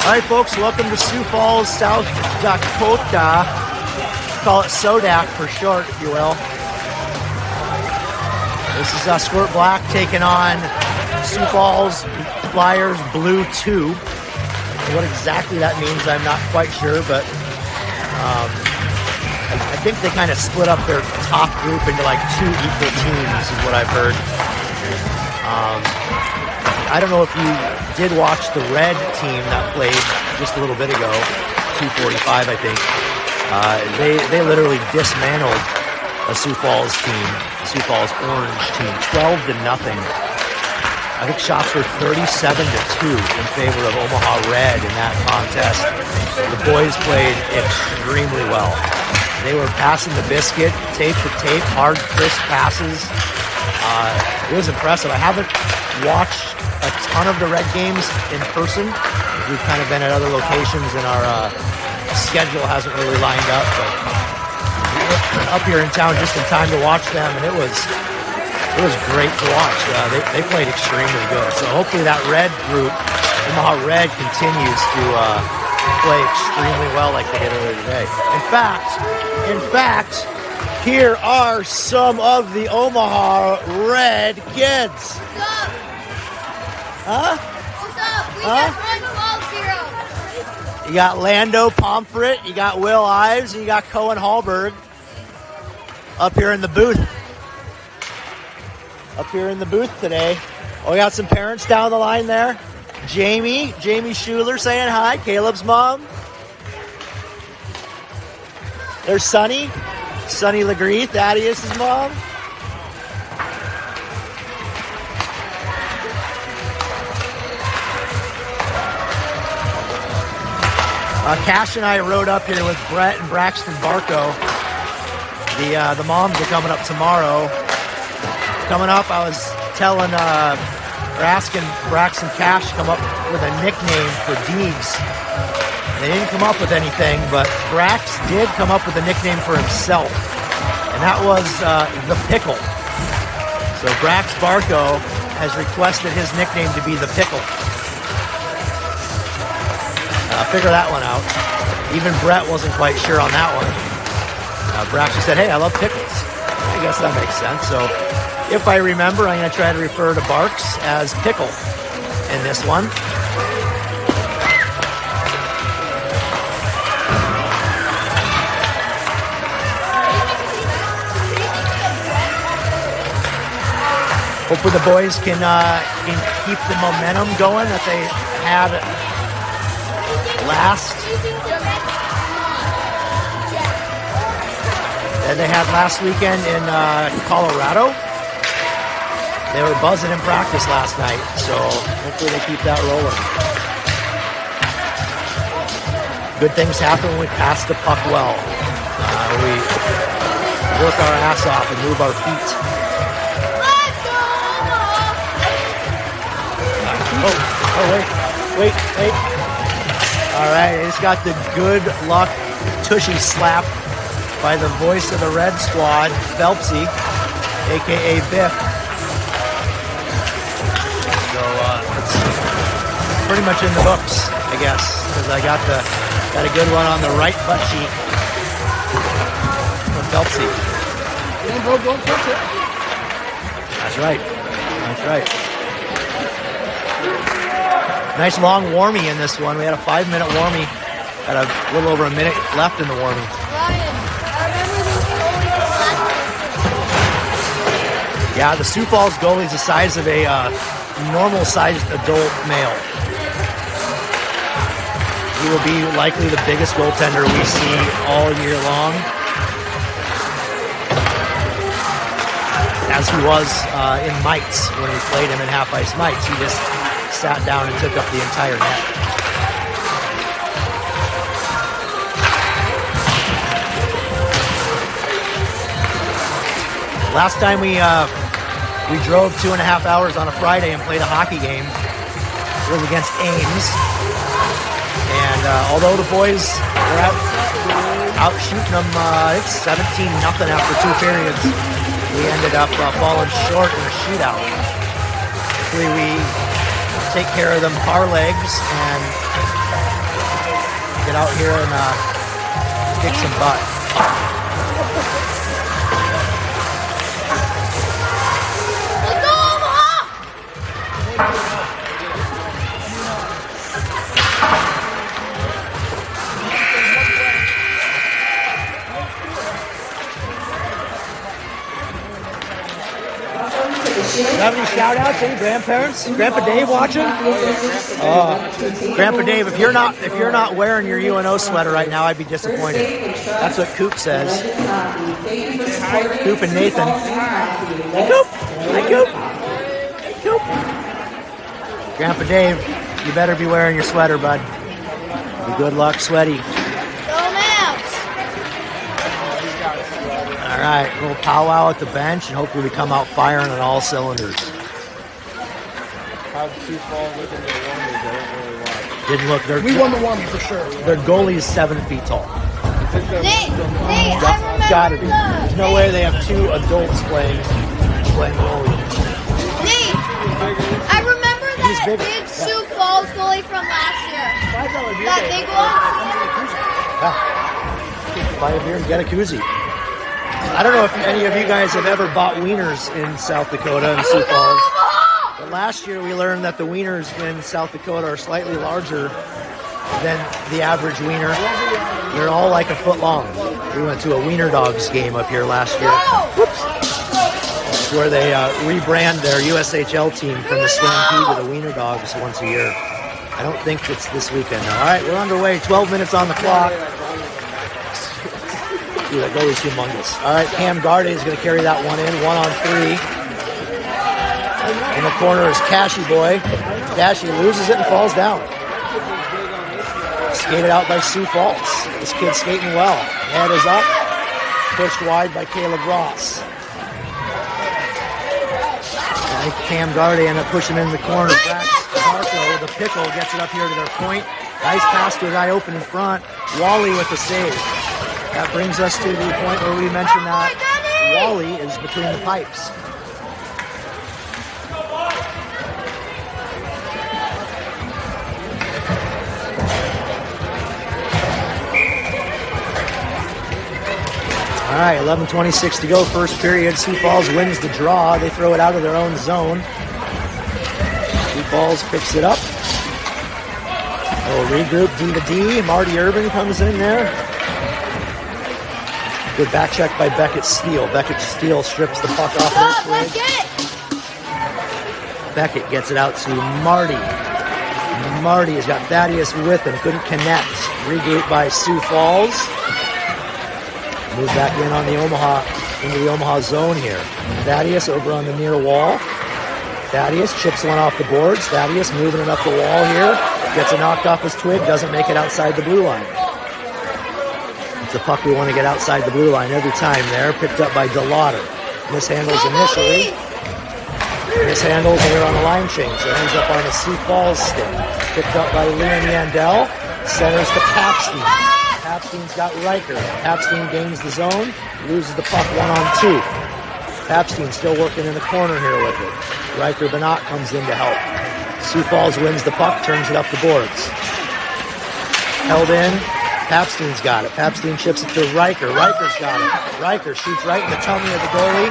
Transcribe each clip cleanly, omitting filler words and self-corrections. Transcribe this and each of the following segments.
All right, folks, welcome to Sioux Falls, South Dakota. Call it SODAC for short, if you will. This is Squirt Black taking on Sioux Falls Flyers Blue 2. What exactly that means, I'm not quite sure, but I think they kind of split up their top group into like two equal teams, is what I've heard. I don't know if you did watch the red team that played just a little bit ago, 2:45, I think. They literally dismantled a Sioux Falls team, Sioux Falls Orange team, 12-0. I think shots were 37-2 in favor of Omaha Red in that contest. The boys played extremely well. They were passing the biscuit, tape to tape, hard, crisp passes. It was impressive. I haven't watched a ton of the Red games in person. We've kind of been at other locations and our schedule hasn't really lined up, but we were up here in town just in time to watch them, and it was great to watch. They played extremely good. So hopefully that Red group, Omaha Red, continues to play extremely well like they did earlier today. In fact, here are some of the Omaha Red kids. What's up? Huh? What's up? We just won the World Series. You got Lando Pomfret, you got Will Ives, and you got Cohen Hallberg up here in the booth. Up here in the booth today. Oh, we got some parents down the line there. Jamie Schuler saying hi, Caleb's mom. There's Sonny Legree, Thaddeus' mom. Cash and I rode up here with Brett and Braxton Barco. The moms are coming up tomorrow. Coming up, I was telling or asking Braxton Cash to come up with a nickname for Deegs. They didn't come up with anything, but Brax did come up with a nickname for himself, and that was The Pickle. So Brax Barco has requested his nickname to be The Pickle. Figure that one out. Even Brett wasn't quite sure on that one. Brax just said, hey, I love pickles. I guess that makes sense. So if I remember, I'm going to try to refer to Barks as Pickle in this one. Hopefully the boys can keep the momentum going that they had last weekend in Colorado. They were buzzing in practice last night, so hopefully they keep that rolling. Good things happen when we pass the puck well. We work our ass off and move our feet. Wait. All right, I just got the good luck tushy slap by the voice of the Red squad, Phelpsy, a.k.a. Biff. So it's pretty much in the books, I guess, because I got a good one on the right butt cheek from Phelpsy. Don't touch it. That's right. Nice long warmie in this one. We had a 5-minute warmie. Had a little over a minute left in the warmie. Ryan, I remember these goalies. Yeah, the Sioux Falls goalie is the size of a normal-sized adult male. He will be likely the biggest goaltender we see all year long, as he was in mites when we played him in half-ice mites. He just sat down and took up the entire net. Last time we drove 2.5 hours on a Friday and played a hockey game. It was against Ames. And although the boys were out shooting them, it's 17-0 after 2 periods, we ended up falling short in a shootout. Hopefully we take care of them par legs and Get out here and kick some butt. Let's go, Omaha! Do you have any shout outs? Any grandparents? Grandpa Dave watching? Grandpa Dave, if you're not wearing your UNO sweater right now, I'd be disappointed. That's what Coop says. Coop and Nathan. Hey Coop! Hi Coop! Hey Coop! Grandpa Dave, you better be wearing your sweater, bud. Good luck, sweaty. Go Mavs! All right, a little powwow at the bench, and hopefully we come out firing on all cylinders. How'd Sioux Falls look in their warmers? I don't really watch. Didn't look. We won the warmers for sure. Their goalie is 7 feet tall. Nate, I remember Gotta be. There's no way they have 2 adults playing goalie. Nate, I remember He's that big. big Sioux Falls goalie from last year. That big one. Yeah. Buy a beer and get a koozie. I don't know if any of you guys have ever bought wieners in South Dakota and Sioux Falls. But last year we learned that the wieners in South Dakota are slightly larger than the average wiener. They're all like a foot long. We went to a Wiener Dogs game up here last year. Whoops. It's where they rebrand their USHL team from the Stampede to the Wiener Dogs once a year. I don't think it's this weekend though. All right, we're underway. 12 minutes on the clock. Dude, that goalie's humongous. All right, Cam Garde is going to carry that one in. 1-on-3. In the corner is Cashy Boy. Cashy loses it and falls down. Skated out by Sioux Falls. This kid's skating well. Head is up. Pushed wide by Caleb Ross. And Cam Garde ended up pushing in the corner. Marco, the pickle, gets it up here to their point. Nice pass to a guy open in front. Wally with the save. That brings us to the point where we mentioned that Wally is between the pipes. All right, 11:26 to go, first period. Sioux Falls wins the draw. They throw it out of their own zone. Sioux Falls picks it up. Oh, regroup, D to D. Marty Urban comes in there. Good back check by Beckett Steele. Beckett Steele strips the puck off their Let's twig. get it! Beckett gets it out to Marty. Marty has got Thaddeus with him. Couldn't connect. Regroup by Sioux Falls. Move back in on the Omaha, into the Omaha zone here. Thaddeus over on the near wall. Thaddeus chips one off the boards. Thaddeus moving it up the wall here. Gets it knocked off his twig. Doesn't make it outside the blue line. It's a puck we want to get outside the blue line every time there. Picked up by DeLauder. Mishandles initially. Mishandles here on the line change. So it ends up on a Sioux Falls stick. Picked up by Liam Yandel. Centers to Papstein. Papstein's got Riker. Papstein gains the zone. Loses the puck 1-on-2. Papstein still working in the corner here with it. Riker Banat comes in to help. Sioux Falls wins the puck. Turns it up the boards. Held in. Papstein's got it. Papstein chips it to Riker. Riker's got it. Riker shoots right in the tummy of the goalie.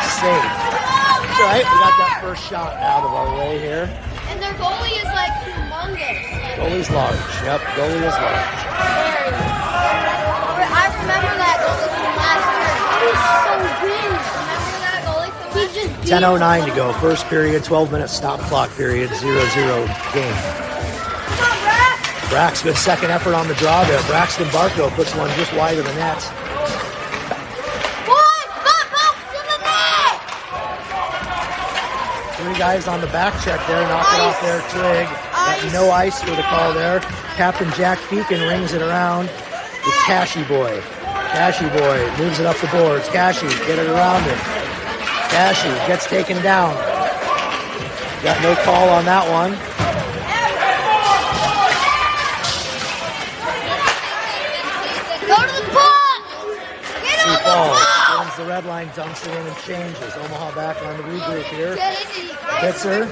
Save. That's all right. We got that first shot out of our way here. And their goalie is like humongous. Goalie's large. Yep, goalie is large. I remember that goalie from last year. He was so big. Remember that goalie from last year? 10:09 to go. First period, 12-minute stop clock period, 0-0 game. Brax, good second effort on the draw there. Braxton Barco puts one just wide of the net. Boys, folks to the net! 3 guys on the back check there, knock it off their twig. Got no ice for the call there. Captain Jack Feakin rings it around with Cashy Boy. Cashy Boy moves it up the boards. Cashy, get it around him. Cashy gets taken down. Got no call on that one. Go to the puck! Get on the puck! Runs the red line, dumps it in and changes. Omaha back on the regroup here. Get it, Bitzer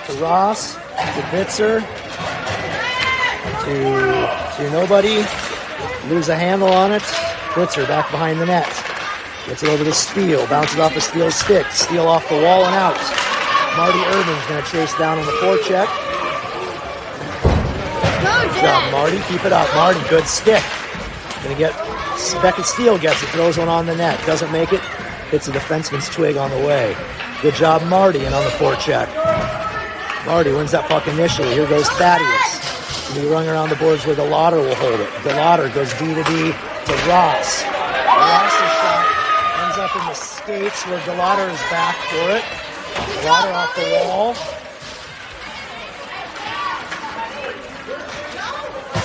to Ross, to Bitzer, to to nobody. Lose a handle on it. Blitzer back behind the net. Gets it over to Steele. Bounces off the Steele stick. Steele off the wall and out. Marty Irvin's going to chase down on the forecheck. Good job, Marty. Keep it up. Marty, good stick. Going to get Beckett Steele gets it. Throws one on the net. Doesn't make it. Hits the defenseman's twig on the way. Good job, Marty, and on the forecheck. Marty wins that puck initially. Here goes Thaddeus. He'll be running around the boards where DeLauder will hold it. DeLauder goes D to D to Ross. Ross's shot ends up in the skates where DeLauder is back for it. DeLauder off the wall.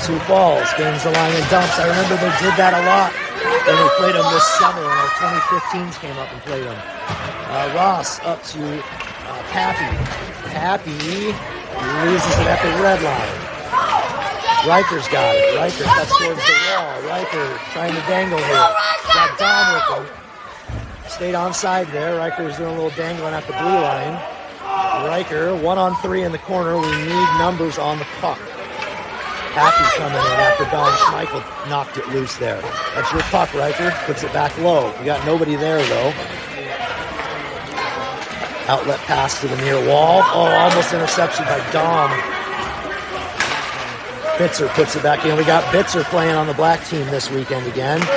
Sioux Falls gains the line and dumps. I remember they did that a lot when they played them this summer when our 2015s came up and played them. Ross up to Pappy. Pappy loses it at the red line. Riker's got it. Riker cuts towards the wall. Riker trying to dangle here. Got Dom with him. Stayed onside there. Riker's doing a little dangling at the blue line. Riker, 1-on-3 in the corner. We need numbers on the puck. Pappy coming in after Don Schmeichel knocked it loose there. That's your puck, Riker. Puts it back low. You got nobody there, though. Outlet pass to the near wall. Oh, almost interception by Dom. Bitzer puts it back in. We got Bitzer playing on the black team this weekend again. Good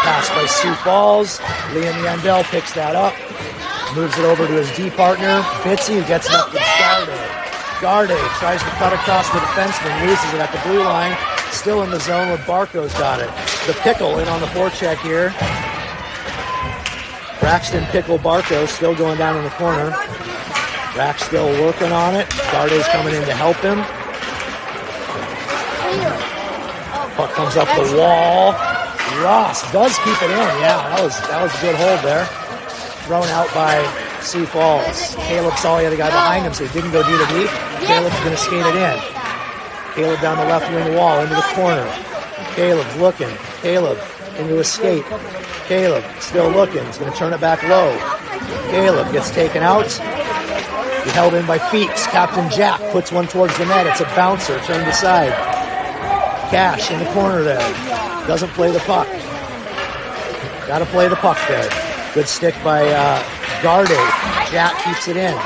pass by Sioux Falls. Liam Yandel picks that up. Moves it over to his D partner. Bitsy gets it up to Garde. Garde tries to cut across the defenseman. Loses it at the blue line. Still in the zone where Barco's got it. The Pickle in on the forecheck here. Braxton Pickle Barco still going down in the corner. Brax still working on it. Garde's coming in to help him. Puck comes up the wall. Ross does keep it in. Yeah, that was a good hold there. Thrown out by Sioux Falls. Caleb saw the other guy behind him, so he didn't go D to D. Caleb's going to skate it in. Caleb down the left wing wall into the corner. Caleb's looking. Caleb into a skate. Caleb still looking. He's going to turn it back low. Caleb gets taken out. He held in by Feeks. Captain Jack puts one towards the net. It's a bouncer turned aside. Cash in the corner there. Doesn't play the puck. Got to play the puck there. Good stick by Garde. Jack keeps it in.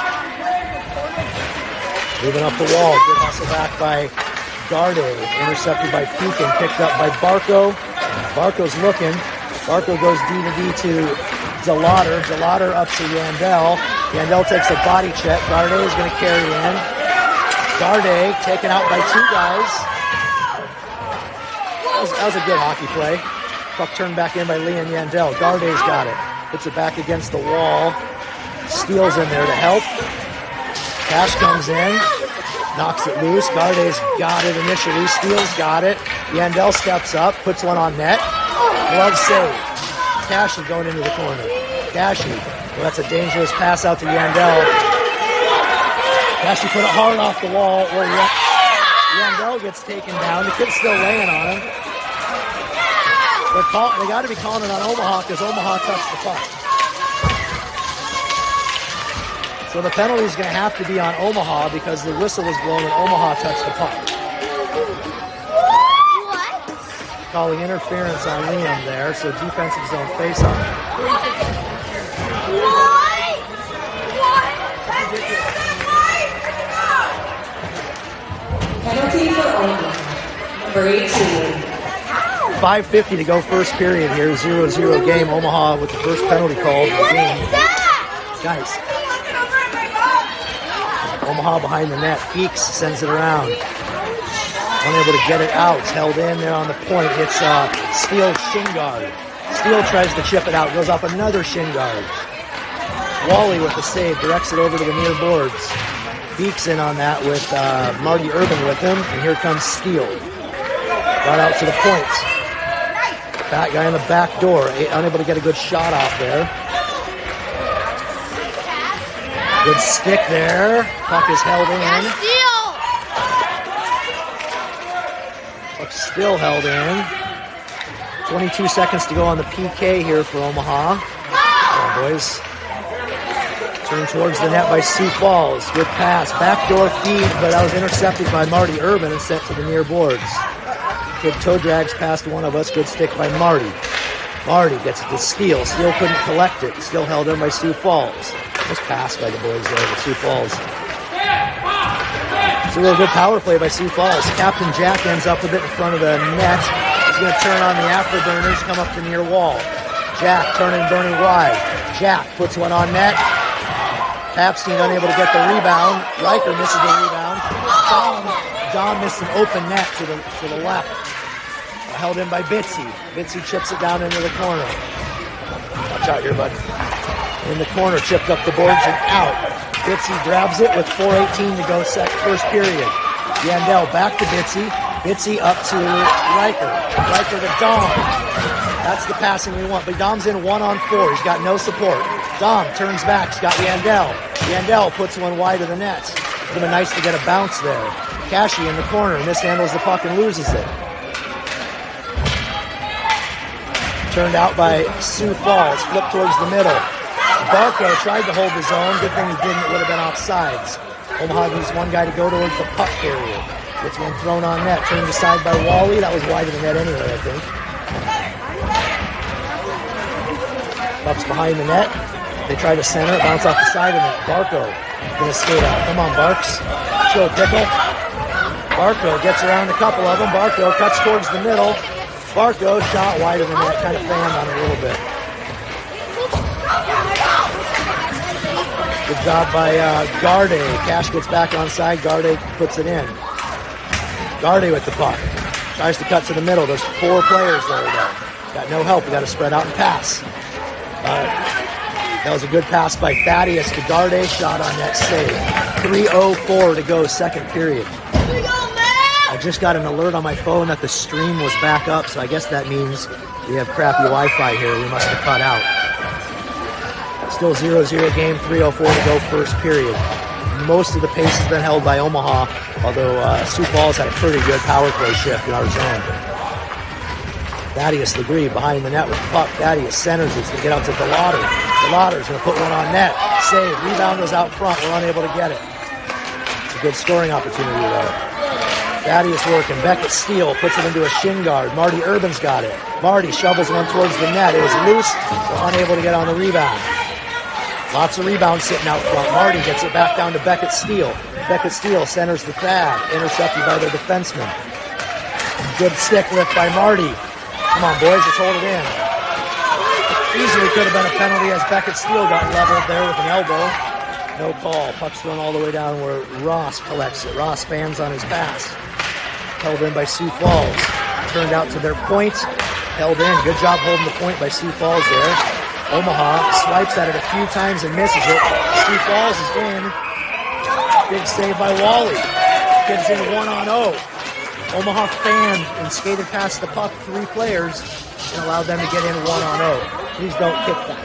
Moving up the wall. Good hustle back by Garde. Intercepted by Feekin. Picked up by Barco. Barco's looking. Barco goes D to D to DeLauder. DeLauder up to Yandel. Yandel takes a body check. Garde is going to carry in. Garde taken out by two guys. That was a good hockey play. Puck turned back in by Leon Yandel. Garde's got it. Puts it back against the wall. Steele's in there to help. Cash comes in. Knocks it loose. Garde's got it initially. Steele's got it. Yandel steps up. Puts one on net. Glove save. Cashy going into the corner. Cashy. Well, that's a dangerous pass out to Yandel. Cashy put it hard off the wall. Yandel gets taken down. The kid's still laying on him. They got to be calling it on Omaha because Omaha touched the puck. So the penalty is going to have to be on Omaha because the whistle was blown and Omaha touched the puck. What? Calling interference on Liam there, so defensive zone face-off. Penalty for Omaha. Number 18. 5:50 to go first period here. 0-0 game. Omaha with the first penalty called in the game. Guys. Omaha behind the net. Feeks sends it around. Unable to get it out. Held in there on the point. Hits Steele shin guard. Steele tries to chip it out. Goes off another shin guard. Wally with the save. Directs it over to the near boards. Feeks in on that with Marty Irvin with him. And here comes Steele. Right out to the point. That guy in the back door, unable to get a good shot off there. Good stick there. Puck is held in. Puck still held in. 22 seconds to go on the PK here for Omaha. Come on, boys. Turned towards the net by Sioux Falls. Good pass. Backdoor feed, but that was intercepted by Marty Urban and sent to the near boards. Good toe drags past one of us. Good stick by Marty. Marty gets it to Steele. Steele couldn't collect it. Still held in by Sioux Falls. Just passed by the boys there to Sioux Falls. It's a real good power play by Sioux Falls. Captain Jack ends up with it in front of the net. He's going to turn on the afterburners, come up the near wall. Jack turning, burning wide. Jack puts one on net. Papstein unable to get the rebound. Riker misses the rebound. Dom missed an open net to the left. Held in by Bitsy. Bitsy chips it down into the corner. Watch out here, bud. In the corner, chipped up the boards and out. Bitsy grabs it with 4:18 to go first period. Yandel back to Bitsy. Bitsy up to Riker. Riker to Dom. That's the passing we want. But Dom's in 1-on-4. He's got no support. Dom turns back. He's got Yandel. Yandel puts one wide of the net. It's been nice to get a bounce there. Cashy in the corner. Mishandles the puck and loses it. Turned out by Sioux Falls. Flipped towards the middle. Barco tried to hold the zone. Good thing he didn't. It would have been offsides. Omaha needs one guy to go towards the puck carrier. Gets one thrown on net. Turned aside by Wally. That was wide of the net anyway, I think. Puck's behind the net. They try to center it. Bounce off the side of it. Barco gonna skate out. Come on, Barks. Let's go, Pickle. Barco gets around a couple of them. Barco cuts towards the middle. Barco shot wide of the net. Kind of fanned on it a little bit. Good job by Garde. Cash gets back onside. Garde puts it in. Garde with the puck. Tries to cut to the middle. There's 4 players there, though. Got no help. We got to spread out and pass. That was a good pass by Thaddeus to Garde. Shot on net, save. 3:04 to go, second period. I just got an alert on my phone that the stream was back up, so I guess that means we have crappy Wi-Fi here. We must have cut out. Still 0-0 game, 3:04 to go, first period. Most of the pace has been held by Omaha, although Sioux Falls had a pretty good power play shift in our zone. Thaddeus Legree behind the net with the puck. Thaddeus centers it. He's going to get out to DeLauder. DeLauder's going to put one on net. Save. Rebound goes out front. We're unable to get it. It's a good scoring opportunity though. Thaddeus working. Beckett Steele puts it into a shin guard. Marty Urban's got it. Marty shovels one towards the net. It was loose. We're unable to get on the rebound. Lots of rebounds sitting out front. Marty gets it back down to Beckett Steele. Beckett Steele centers the Thad. Intercepted by their defenseman. Good stick lift by Marty. Come on, boys, let's hold it in. Easily could have been a penalty as Beckett Steele got leveled there with an elbow. No call. Puck's thrown all the way down where Ross collects it. Ross fans on his pass. Held in by Sioux Falls. Turned out to their point. Held in. Good job holding the point by Sioux Falls there. Omaha swipes at it a few times and misses it. Sioux Falls is in. Big save by Wally. Gets in 1-on-0. Omaha fanned and skated past the puck 3 players and allowed them to get in 1-on-0. Please don't kick that.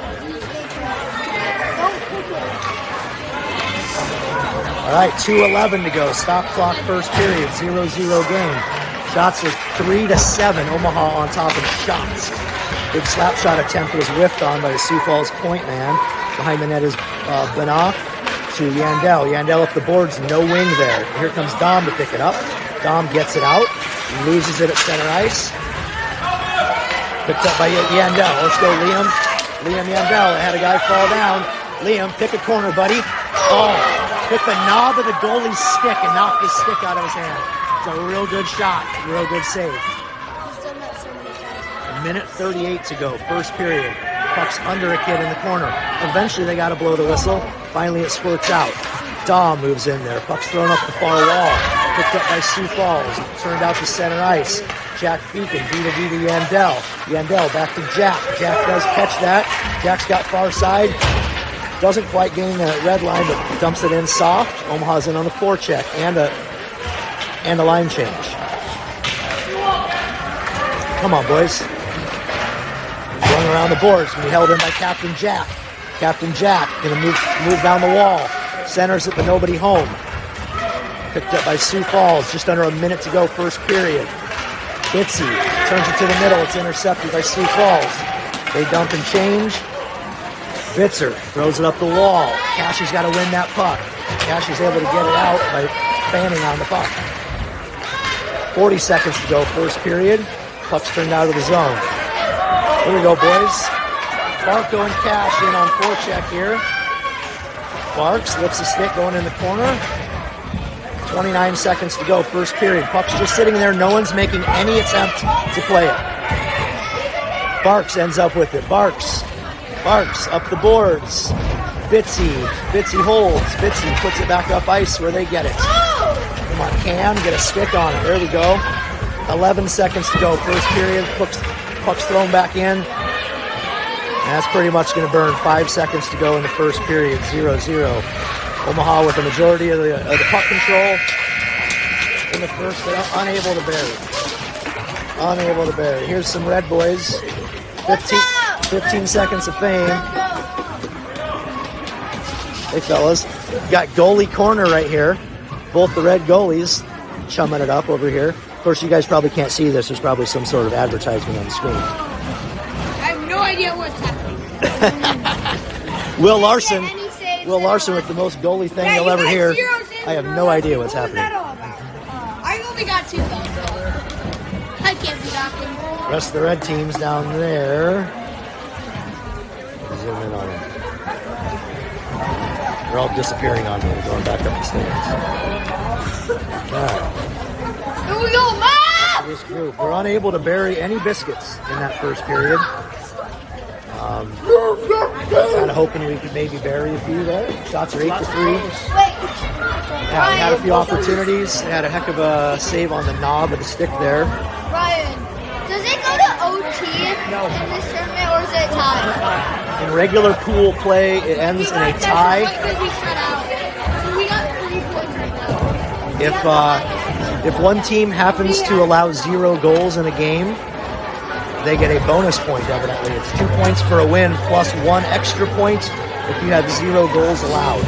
All right, 2:11 to go. Stop clock first period, 0-0 game. Shots are 3-7. Omaha on top of shots. Big slap shot attempt was whiffed on by the Sioux Falls point man. Behind the net is Benoit to Yandel. Yandel up the boards, no wing there. Here comes Dom to pick it up. Dom gets it out, loses it at center ice. Picked up by Yandel. Let's go, Liam. Liam Yandel had a guy fall down. Liam, pick a corner, buddy. Oh, took the knob of the goalie's stick and knocked the stick out of his hand. It's a real good shot, real good save. A minute 38 to go, first period. Puck's under a kid in the corner. Eventually they got to blow the whistle. Finally it squirts out. Dom moves in there. Puck's thrown up the far wall. Picked up by Sioux Falls. Turned out to center ice. Jack Feakin, D to Yandel. Yandel back to Jack. Jack does catch that. Jack's got far side. Doesn't quite gain the red line, but dumps it in soft. Omaha's in on the forecheck and a line change. Come on, boys. Going around the boards. Going to be held in by Captain Jack. Captain Jack going to move down the wall. Centers it, but nobody home. Picked up by Sioux Falls. Just under a minute to go, first period. Bitsy turns it to the middle. It's intercepted by Sioux Falls. They dump and change. Bitzer throws it up the wall. Cashy's got to win that puck. Cashy's able to get it out by fanning on the puck. 40 seconds to go, first period. Puck's turned out of the zone. Here we go, boys. Barco and Cash in on forecheck here. Barks lifts the stick going in the corner. 29 seconds to go, first period. Puck's just sitting there. No one's making any attempt to play it. Barks ends up with it. Barks up the boards. Bitsy holds. Bitsy puts it back up ice where they get it. Come on, Cam, get a stick on it. There we go. 11 seconds to go, first period. Puck's thrown back in. And that's pretty much going to burn. 5 seconds to go in the first period. 0-0. Omaha with the majority of the puck control in the first, but unable to bury. Here's some Red boys. 15 seconds of fame. Hey, fellas. Got goalie corner right here. Both the Red goalies chumming it up over here. Of course, you guys probably can't see this. There's probably some sort of advertisement on the screen. I have no idea what's happening. Will Larson with the most goalie thing you'll ever hear. I have no idea what's happening. I only got 2 goals. I can't be talking. Rest of the Red team's down there. Zoom in on them. They're all disappearing on me. They're going back up the stairs. All right. Here we go, Mom! This group. We're unable to bury any biscuits in that first period. Kind of hoping we could maybe bury a few there. Shots are 8-3. Wait. Yeah, we had a few opportunities. They had a heck of a save on the knob of the stick there. Ryan, does it go to OT in this tournament, or is it a tie? In regular pool play, it ends in a tie. Because we shut out. So we got 3 points right now. If one team happens to allow 0 goals in a game, they get a bonus point, evidently. It's 2 points for a win plus 1 extra point if you have 0 goals allowed.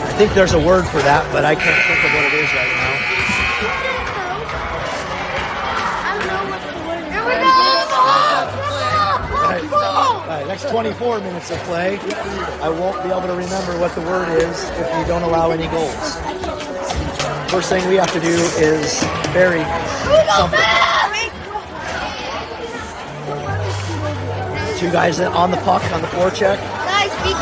I think there's a word for that, but I can't think of what it is right now. Here we go! All right, next 24 minutes of play, I won't be able to remember what the word is if you don't allow any goals. First thing we have to do is bury something. 2 guys on the puck on the forecheck.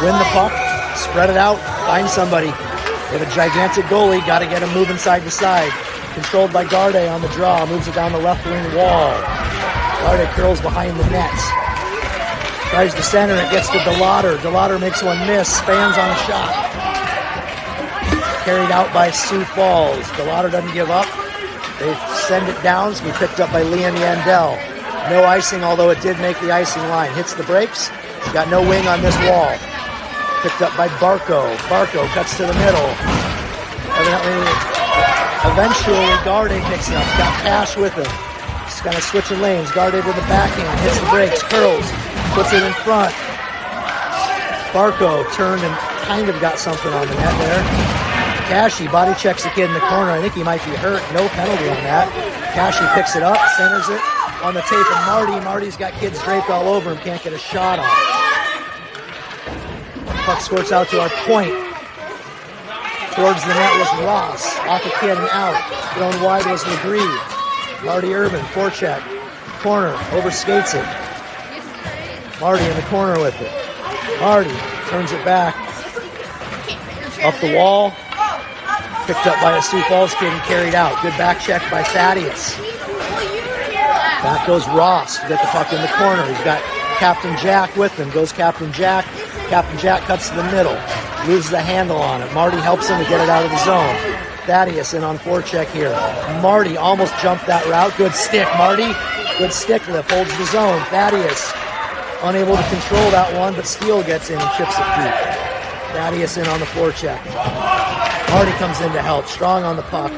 Win the puck, spread it out, find somebody. They have a gigantic goalie, got to get him moving side to side. Controlled by Garde on the draw, moves it down the left wing wall. Garde curls behind the net. Tries to center it, gets to DeLauder. DeLauder makes one miss, spans on a shot. Carried out by Sioux Falls. DeLauder doesn't give up. They send it down, it's going to be picked up by Liam Yandel. No icing, although it did make the icing line. Hits the brakes. Got no wing on this wall. Picked up by Barco. Barco cuts to the middle. Eventually, Garde picks it up. Got Cash with him. Just kind of switching lanes. Garde to the backhand. Hits the brakes. Curls. Puts it in front. Barco turned and kind of got something on the net there. Cashy body checks the kid in the corner. I think he might be hurt. No penalty on that. Cashy picks it up. Centers it. On the tape of Marty's got kids draped all over him, can't get a shot off. Puck squirts out to our point. Towards the net was Ross, off a kid and out. Thrown wide was Legree. Marty Urban, forecheck, corner, overskates it. Marty in the corner with it. Marty turns it back. Up the wall. Picked up by a Sioux Falls kid and carried out. Good back check by Thaddeus. Back goes Ross to get the puck in the corner. He's got Captain Jack with him. Goes Captain Jack. Captain Jack cuts to the middle. Loses the handle on it. Marty helps him to get it out of the zone. Thaddeus in on forecheck here. Marty almost jumped that route. Good stick, Marty. Good stick lift. Holds the zone. Thaddeus unable to control that one, but Steele gets in and chips it deep. Thaddeus in on the forecheck. Marty comes in to help. Strong on the puck.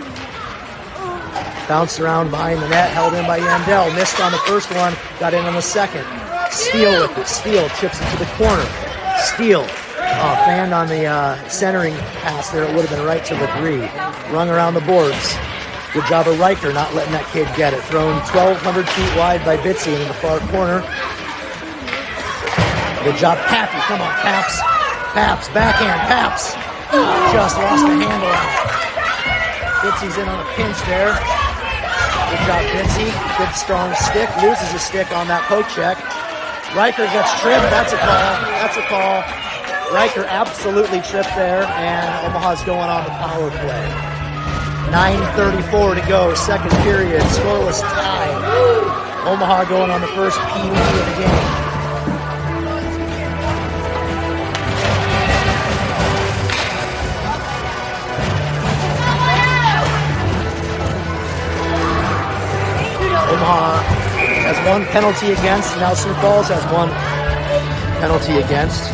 Bounced around behind the net, held in by Yandel. Missed on the first one, got in on the second. Steele with it. Steele chips it to the corner. Steele fanned on the centering pass there. It would have been right to Legree. Rung around the boards. Good job of Riker not letting that kid get it. Thrown 1,200 feet wide by Bitsy in the far corner. Good job, Pappy. Come on, Paps. Paps, backhand, Paps. Just lost the handle out. Bitsy's in on a pinch there. Good job, Bitsy. Good strong stick. Loses a stick on that poke check. Riker gets tripped. That's a call. That's a call. Riker absolutely tripped there, and Omaha's going on the power play. 9:34 to go, second period. Scoreless tie. Omaha going on the first PB of the game. Omaha has one penalty against. Now Sioux Falls has one penalty against.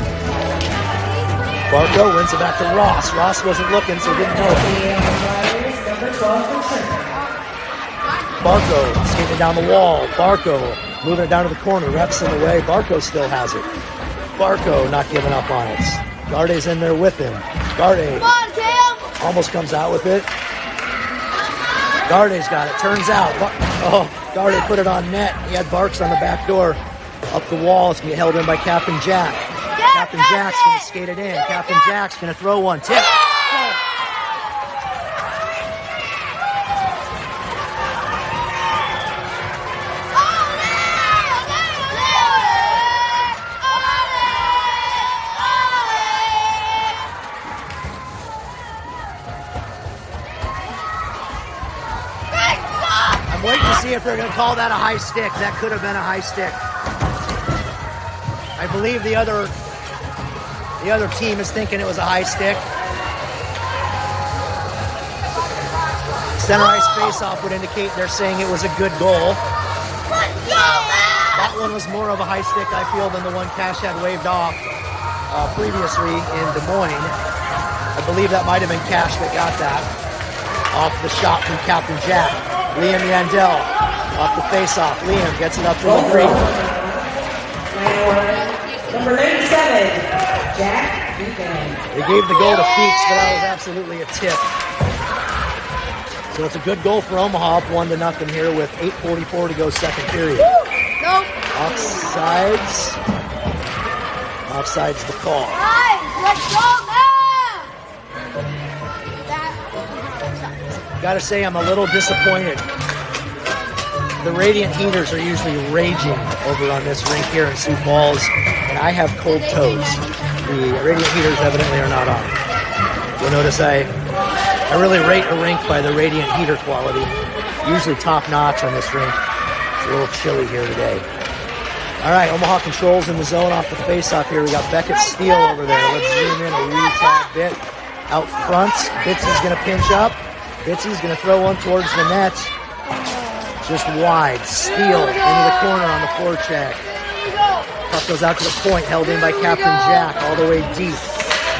Barco wins it back to Ross. Ross wasn't looking, so he didn't know. Barco skating down the wall. Barco moving it down to the corner. Ref's in the way. Barco still has it. Barco not giving up on it. Garde's in there with him. Garde almost comes out with it. Garde's got it. Turns out. Garde put it on net. He had Barks on the back door. Up the wall. It's going to be held in by Captain Jack. Captain Jack's going to skate it in. Captain Jack's going to throw one. Tip. I'm waiting to see if they're going to call that a high stick. That could have been a high stick. I believe the other team is thinking it was a high stick. Center ice face-off would indicate they're saying it was a good goal. That one was more of a high stick, I feel, than the one Cash had waved off previously in Des Moines. I believe that might have been Cash that got that off the shot from Captain Jack. Liam Yandel off the face-off. Liam gets it up to the green. Number 97, Jack Buchanan. They gave the goal to Feeks, but that was absolutely a tip. So it's a good goal for Omaha, up 1-0 here with 8:44 to go, second period. Nope. Offsides. Offsides the call. Let's go now. Gotta say, I'm a little disappointed. The Radiant Heaters are usually raging over on this rink here in Sioux Falls, and I have cold toes. The Radiant Heaters evidently are not on. You'll notice I really rate a rink by the Radiant Heater quality. Usually top notch on this rink. It's a little chilly here today. All right, Omaha controls in the zone off the face-off here. We got Beckett Steele over there. Let's zoom in a wee tad bit. Out front, Bitsy's going to pinch up. Bitsy's going to throw one towards the net. Just wide. Steele into the corner on the forecheck. Puck goes out to the point, held in by Captain Jack all the way deep.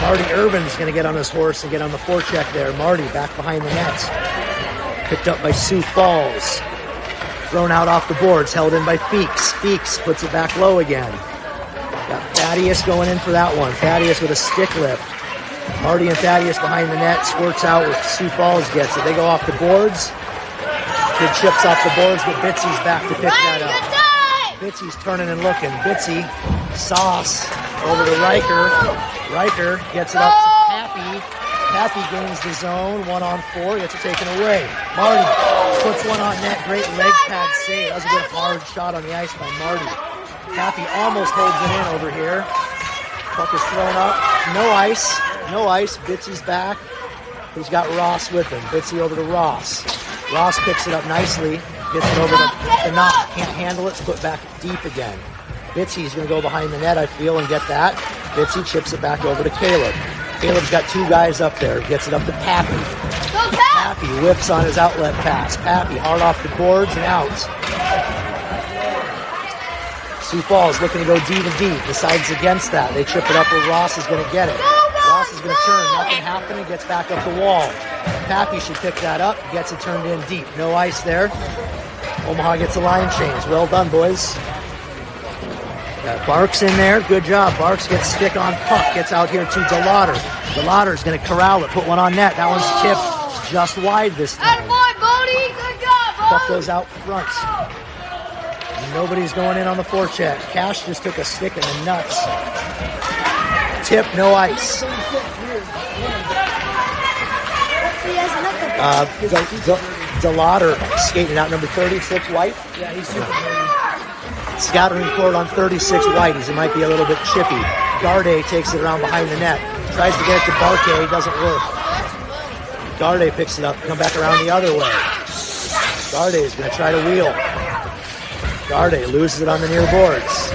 Marty Urban's going to get on his horse and get on the forecheck there. Marty back behind the net. Picked up by Sioux Falls. Thrown out off the boards, held in by Feeks. Feeks puts it back low again. Got Thaddeus going in for that one. Thaddeus with a stick lift. Marty and Thaddeus behind the net. Squirts out with Sioux Falls gets it. They go off the boards. Kid chips off the boards, but Bitsy's back to pick that up. Bitsy's turning and looking. Bitsy, Sauce, over to Riker. Riker gets it up to Pappy. Pappy gains the zone, 1-on-4, gets it taken away. Marty puts one on net, great leg pad save. That was a good hard shot on the ice by Marty. Pappy almost holds it in over here. Puck is thrown up, no ice. Bitsy's back. He's got Ross with him. Bitsy over to Ross. Ross picks it up nicely, gets it over to Knock. Can't handle it, it's put back deep again. Bitsy's going to go behind the net, I feel, and get that. Bitsy chips it back over to Caleb. Caleb's got two guys up there, gets it up to Pappy. Pappy whips on his outlet pass. Pappy hard off the boards and out. Sioux Falls looking to go deep and deep, decides against that. They chip it up where Ross is going to get it. Ross is going to turn, nothing happening, gets back up the wall. Pappy should pick that up, gets it turned in deep. No ice there. Omaha gets a line change. Well done, boys. Got Barks in there. Good job. Barks gets stick on puck. Gets out here to DeLauder. DeLauder's going to corral it. Put one on net. That one's tipped just wide this time. Good job, Puck goes out front. Nobody's going in on the forecheck. Cash just took a stick in the nuts. Tip, no ice. He has nothing. DeLauder skating out number 36, White. Yeah, he's super Scattering forward on 36, White. He might be a little bit chippy. Garde takes it around behind the net. Tries to get it to Barque, doesn't work. Garde picks it up, come back around the other way. Garde is going to try to wheel. Garde loses it on the near boards.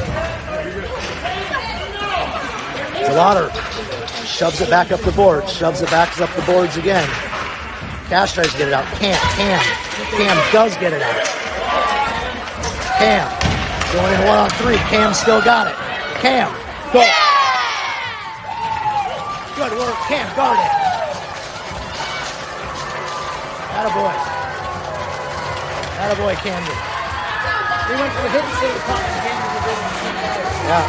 DeLauder shoves it back up the boards, shoves it back up the boards again. Cash tries to get it out. Cam does get it out. Cam going in 1-on-3. Cam still got it. Cam, go. Good work, Cam, guard it. Attaboy. Attaboy, Camden. He went for the hit and save the puck. Yeah.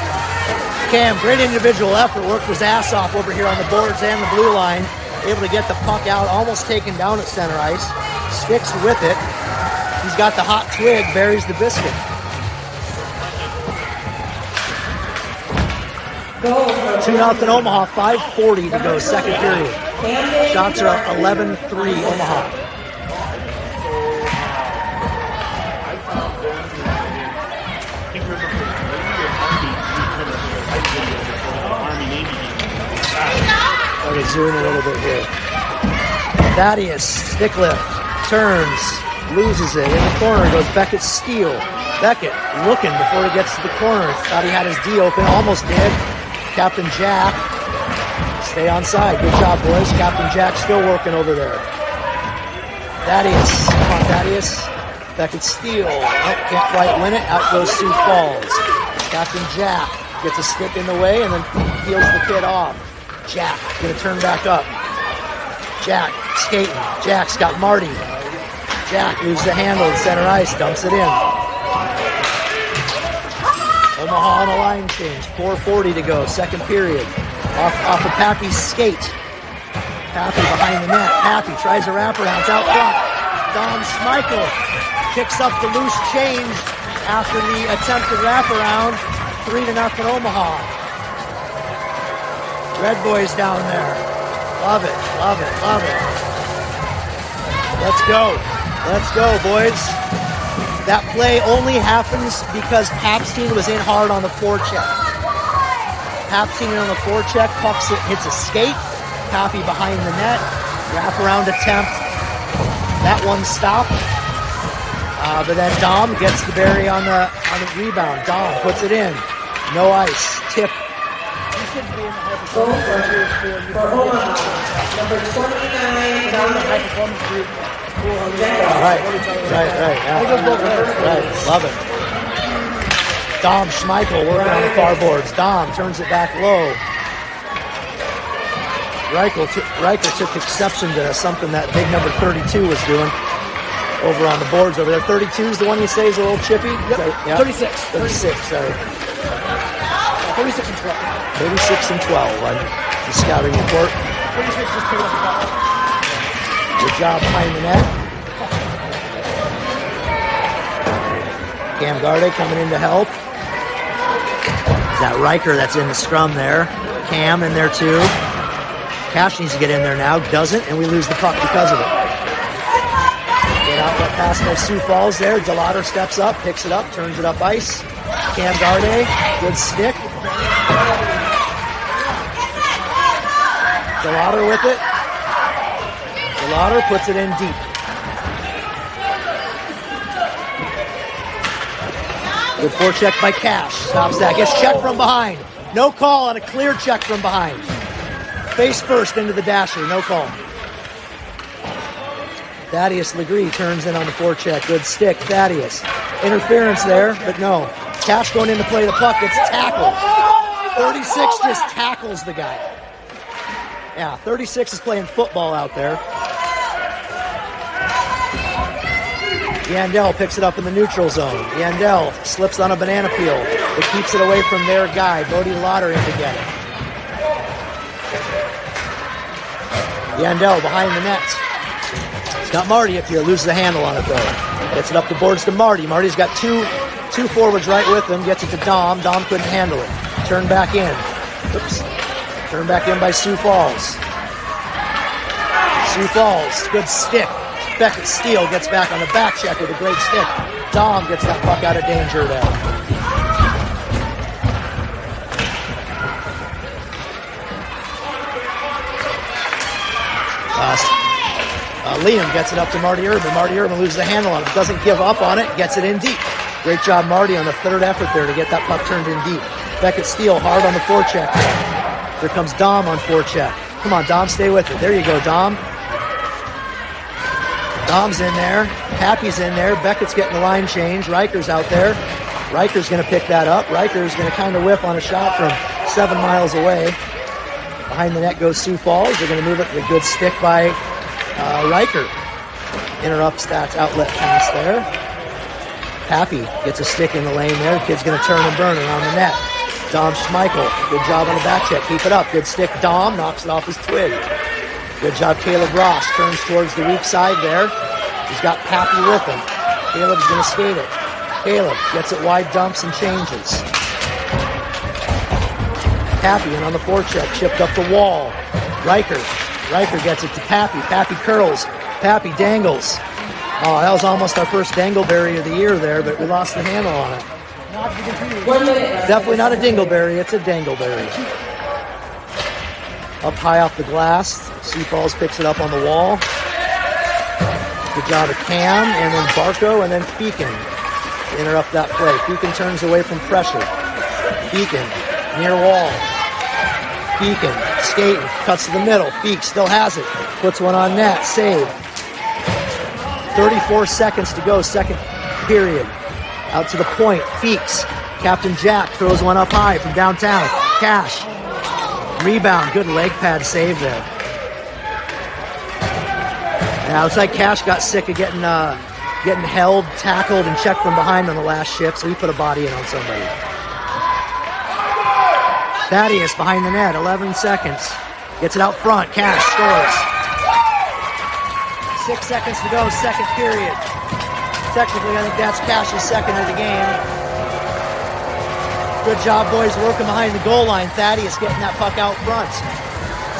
Cam, great individual effort, worked his ass off over here on the boards and the blue line. Able to get the puck out, almost taken down at center ice. Sticks with it. He's got the hot twig, buries the biscuit. Goal for 2-0 Omaha, 5:40 to go, second period. Shots are up 11-3 Omaha. Okay, zoom a little bit here. Thaddeus, stick lift, turns, loses it. In the corner goes Beckett's steal. Beckett looking before he gets to the corner. Thought he had his D open, almost did. Captain Jack, stay on side. Good job, boys. Captain Jack still working over there. Thaddeus, come on, Thaddeus. Beckett's steal. Oh, can't quite win it. Out goes Sioux Falls. Captain Jack gets a stick in the way and then peels the kid off. Jack gonna turn back up. Jack skating. Jack's got Marty. Jack moves the handle at center ice, dumps it in. Omaha on a line change. 4:40 to go, second period. Off of Pappy's skate. Pappy behind the net. Pappy tries a wraparound. It's out front. Dom Schmeichel picks up the loose change after the attempted wraparound. 3-0 Omaha. Red boys down there. Love it, love it, love it. Let's go. Let's go, boys. That play only happens because Papstein was in hard on the forecheck. Papstein on the forecheck, puck hits a skate. Pappy behind the net. Wraparound attempt. That one stopped. But then Dom gets the berry on the rebound. Dom puts it in. No ice. Tip. goal for Omaha. Number 29, High performance group. Right. Yeah. Right. Love it. Dom Schmeichel working on the far boards. Dom turns it back low. Riker took exception to something that big number 32 was doing over on the boards over there. 32 is the one you say is a little chippy? Yep. Yeah. 36. 36, sorry. 36 and 12. 36 and 12 on the scouting report. 36 just picked up the ball. Good job behind the net. Cam Garde coming in to help. Is that Riker that's in the scrum there? Cam in there too. Cash needs to get in there now. Doesn't, and we lose the puck because of it. Get out that pass by Sioux Falls there. DeLauder steps up, picks it up, turns it up ice. Cam Garde, good stick. DeLauder with it. DeLauder puts it in deep. Good forecheck by Cash. Stops that. Gets checked from behind. No call on a clear check from behind. Face first into the dasher. No call. Thaddeus Legree turns in on the forecheck. Good stick. Thaddeus. Interference there, but no. Cash going in to play the puck. Gets tackled. 36 just tackles the guy. Yeah, 36 is playing football out there. Yandel picks it up in the neutral zone. Yandel slips on a banana peel, but keeps it away from their guy. Bodie Lauder in to get it. Yandel behind the net. He's got Marty up here. Loses the handle on it though. Gets it up the boards to Marty. Marty's got two Two forwards right with him. Gets it to Dom. Dom couldn't handle it. Turn back in. Oops. Turn back in by Sioux Falls. Sioux Falls. Good stick. Beckett Steele gets back on the back check with a great stick. Dom gets that puck out of danger there. Liam gets it up to Marty Urban. Marty Urban loses the handle on it. Doesn't give up on it. Gets it in deep. Great job, Marty, on the third effort there to get that puck turned in deep. Beckett Steele hard on the forecheck. Here comes Dom on forecheck. Come on, Dom, stay with it. There you go, Dom. Dom's in there. Happy's in there. Beckett's getting the line change. Riker's out there. Riker's going to pick that up. Riker's going to kind of whiff on a shot from 7 miles away. Behind the net goes Sioux Falls. They're going to move it with a good stick by Riker. Interrupts that outlet pass there. Happy gets a stick in the lane there. The kid's going to turn and burn around the net. Dom Schmeichel, good job on the back check. Keep it up. Good stick. Dom knocks it off his twig. Good job, Caleb Ross. Turns towards the weak side there. He's got Pappy with him. Caleb's going to skate it. Caleb gets it wide, dumps, and changes. Pappy in on the forecheck, chipped up the wall. Riker gets it to Pappy. Pappy curls. Pappy dangles. Oh, that was almost our first dangleberry of the year there, but we lost the handle on it. Definitely not a dingleberry, it's a dangleberry. Up high off the glass. Sioux Falls picks it up on the wall. Good job of Cam, and then Barco, and then Feakin. Interrupt that play. Feakin turns away from pressure. Feakin, near wall. Feakin, skating, cuts to the middle. Feek still has it. Puts one on net, save. 34 seconds to go, second period. Out to the point, Feeks. Captain Jack throws one up high from downtown. Cash. Rebound, good leg pad save there. Now looks like Cash got sick of getting held, tackled, and checked from behind on the last shift, so he put a body in on somebody. Thaddeus behind the net, 11 seconds. Gets it out front, Cash scores. 6 seconds to go, second period. Technically, I think that's Cash's second of the game. Good job, boys, working behind the goal line. Thaddeus getting that puck out front.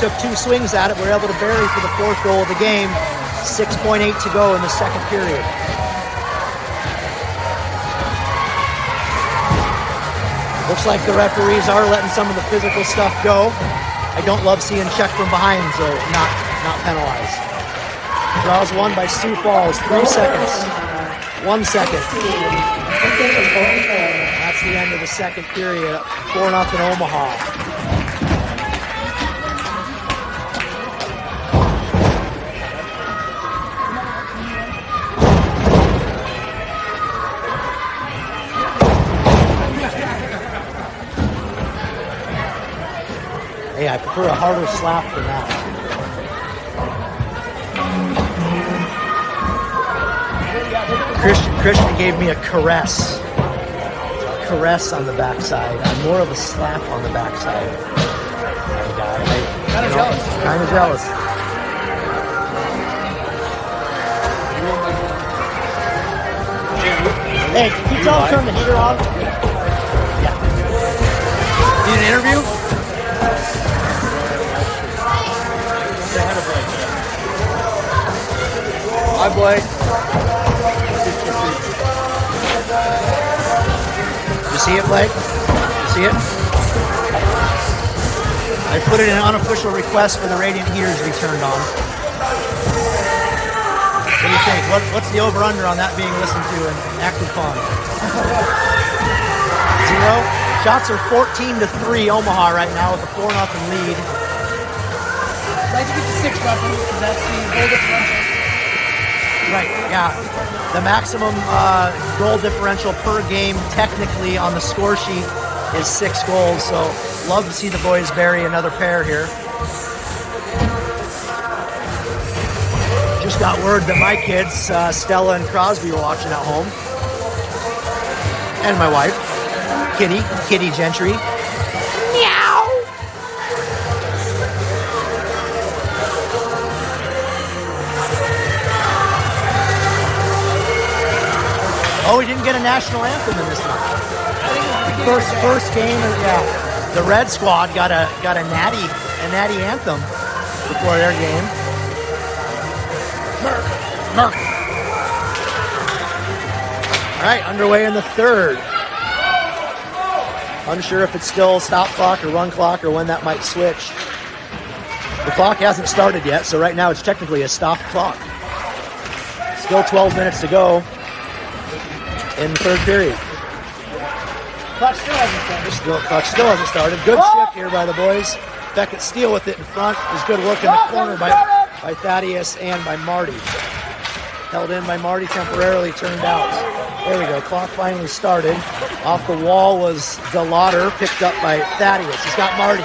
Took 2 swings at it. We're able to bury for the 4th goal of the game. 6.8 to go in the second period. Looks like the referees are letting some of the physical stuff go. I don't love seeing check from behind, so not penalized. Draws one by Sioux Falls. 3 seconds. 1 second. That's the end of the second period. 4-0 Omaha. Hey, I prefer a harder slap than that. Christian gave me a caress. Caress on the backside. I'm more of a slap on the backside. Kind of jealous. Kind of jealous. Hey, can you tell him to turn the heater on? Yeah. Need an interview? Hi, Blake. You see it, Blake? You see it? I put in an unofficial request for the radiant heaters to be turned on. What do you think? What's the over-under on that being listened to and acted upon? 0? Shots are 14-3 Omaha right now with a 4-0 lead. I'd like to get to 6 roughly, because that's the goal differential. Right, yeah. The maximum goal differential per game technically on the score sheet is 6 goals, so love to see the boys bury another pair here. Just got word that my kids, Stella and Crosby, are watching at home. And my wife, Kitty Gentry. Meow! Oh, we didn't get a national anthem in this one. First game, yeah. The Red Squad got a natty anthem before their game. Merk. All right, underway in the third. Unsure if it's still stop clock or run clock or when that might switch. The clock hasn't started yet, so right now it's technically a stop clock. Still 12 minutes to go in the third period. Clock still hasn't started. Clock still hasn't started. Good shift here by the boys. Beckett Steele with it in front. There's good work in the corner by Thaddeus and by Marty. Held in by Marty temporarily, turned out. There we go. Clock finally started. Off the wall was DeLauder, picked up by Thaddeus. He's got Marty.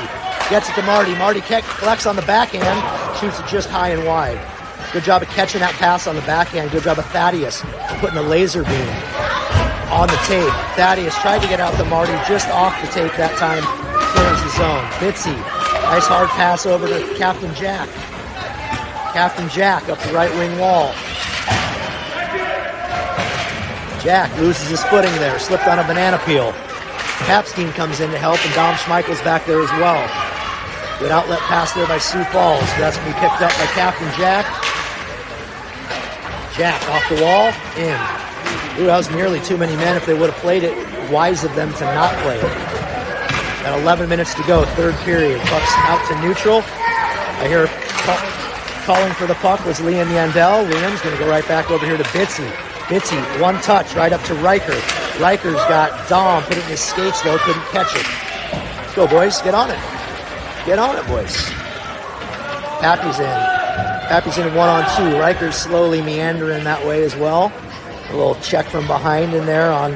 Gets it to Marty. Marty collects on the backhand, shoots it just high and wide. Good job of catching that pass on the backhand. Good job of Thaddeus putting a laser beam on the tape. Thaddeus tried to get out to Marty, just off the tape that time. Clears the zone. Bitsy, nice hard pass over to Captain Jack. Captain Jack up the right wing wall. Jack loses his footing there, slipped on a banana peel. Cap's team comes in to help, and Dom Schmeichel's back there as well. Good outlet pass there by Sioux Falls. That's going to be picked up by Captain Jack. Jack off the wall, in. Ooh, that was nearly too many men. If they would have played it, wise of them to not play it. Got 11 minutes to go, third period. Puck's out to neutral. I hear calling for the puck was Liam Yandel. Liam's going to go right back over here to Bitsy. Bitsy, one touch right up to Riker. Riker's got Dom, put it in his skates though, couldn't catch it. Let's go, boys, get on it. Get on it, boys. Pappy's in. Pappy's in 1-on-2. Riker's slowly meandering that way as well. A little check from behind in there on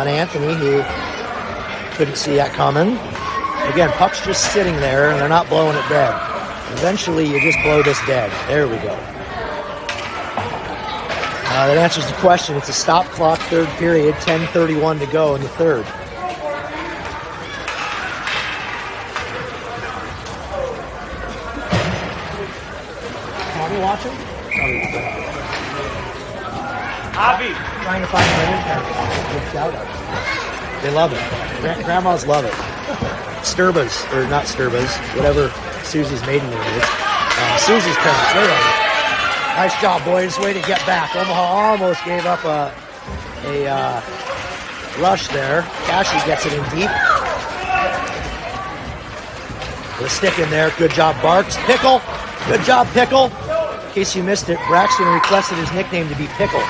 Anthony, who couldn't see that coming. Again, puck's just sitting there, and they're not blowing it dead. Eventually, you just blow this dead. There we go. That answers the question. It's a stop clock, third period, 10:31 to go in the third. Are you watching? Avi. Trying to find my internet. Good shout out. They love it. Grandmas love it. Sturbas, or not Sturbas, whatever Susie's maiden name is. Susie's parents, they love it. Nice job, boys. Way to get back. Omaha almost gave up a rush there. Cashy gets it in deep. With a stick in there. Good job, Barks. Pickle. Good job, Pickle. In case you missed it, Braxton requested his nickname to be Pickle.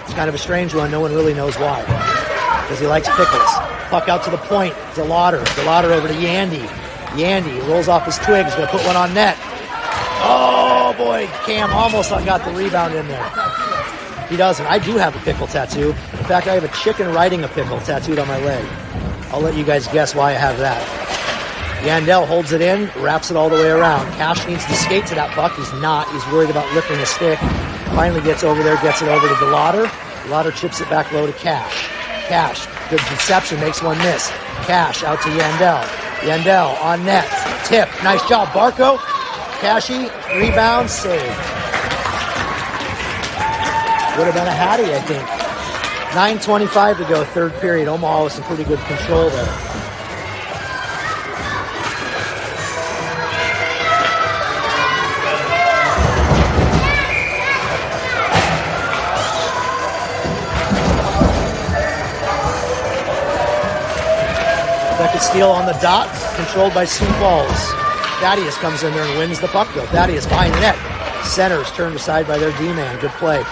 It's kind of a strange one. No one really knows why. Because he likes pickles. Puck out to the point. DeLauder. DeLauder over to Yandy. Yandy rolls off his twig. He's going to put one on net. Oh, boy. Cam almost got the rebound in there. He doesn't. I do have a pickle tattoo. In fact, I have a chicken riding a pickle tattooed on my leg. I'll let you guys guess why I have that. Yandel holds it in, wraps it all the way around. Cash needs to skate to that puck. He's not. He's worried about lifting the stick. Finally gets over there, gets it over to DeLauder. DeLauder chips it back low to Cash. Cash, good reception, makes one miss. Cash out to Yandel. Yandel on net. Tip. Nice job, Barco. Cashy, rebound, save. Would have been a Hattie, I think. 9:25 to go, third period. Omaha with some pretty good control there. Beckett Steele on the dot, controlled by Sioux Falls. Thaddeus comes in there and wins the puck though. Thaddeus behind the net. Centers turned aside by their D-man. Good play.